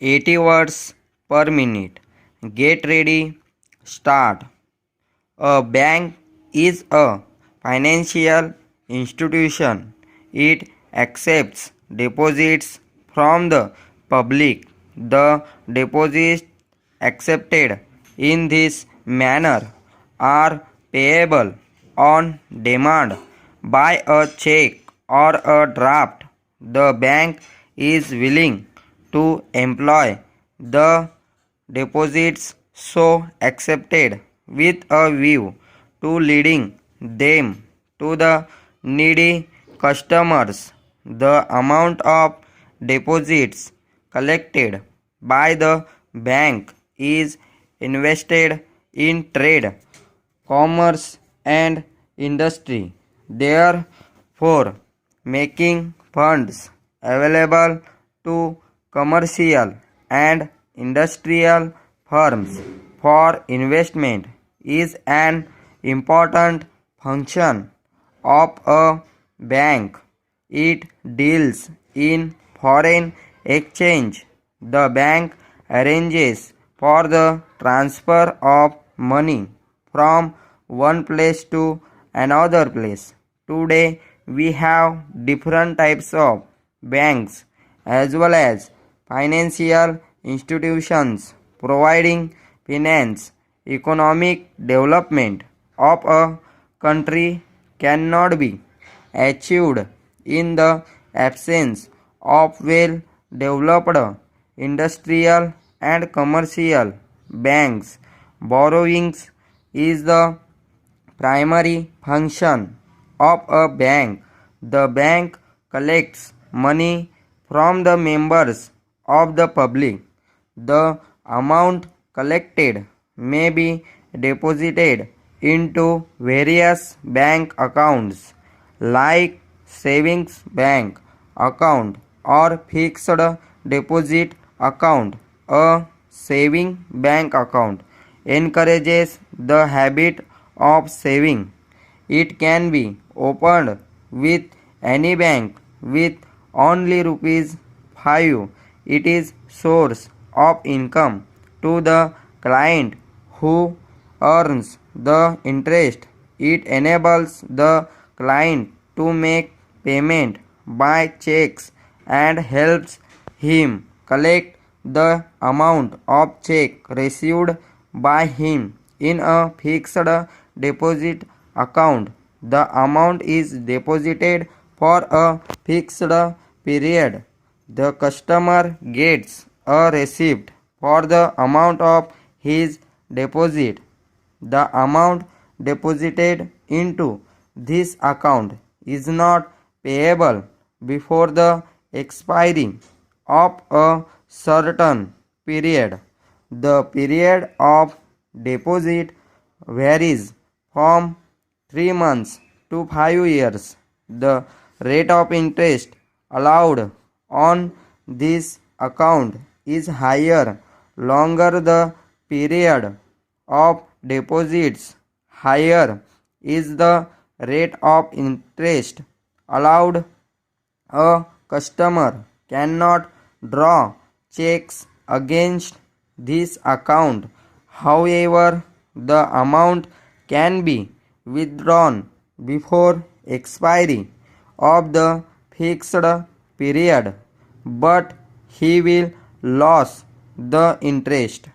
80 words per minute. Get ready, start. A bank is a financial institution. It accepts deposits from the public. The deposits accepted in this manner are payable on demand by a check or a draft. The bank is willing to employ the deposits so accepted with a view to leading them to the needy customers. The amount of deposits collected by the bank is invested in trade, commerce, and industry, therefore making funds available to commercial and industrial firms for investment is an important function of a bank. It deals in foreign exchange. The bank arranges for the transfer of money from one place to another place. Today we have different types of banks as well as financial institutions providing finance. Economic development of a country cannot be achieved in the absence of well developed industrial and commercial banks. Borrowings is the primary function of a bank. The bank collects money from the members of the public. The amount collected may be deposited into various bank accounts like savings bank account or fixed deposit account. A saving bank account encourages the habit of saving. It can be opened with any bank with only rupees 5. It is source of income to the client who earns the interest. It enables the client to make payment by checks and helps him collect the amount of check received by him in a fixed deposit account. The amount is deposited for a fixed period. The customer gets a receipt for the amount of his deposit. The amount deposited into this account is not payable before the expiry of a certain period. The period of deposit varies from 3 months to 5 years. The rate of interest allowed on this account is higher. Longer the period of deposits, higher is the rate of interest allowed. A customer cannot draw checks against this account. However, the amount can be withdrawn before expiry of the fixed period, but he will lose the interest.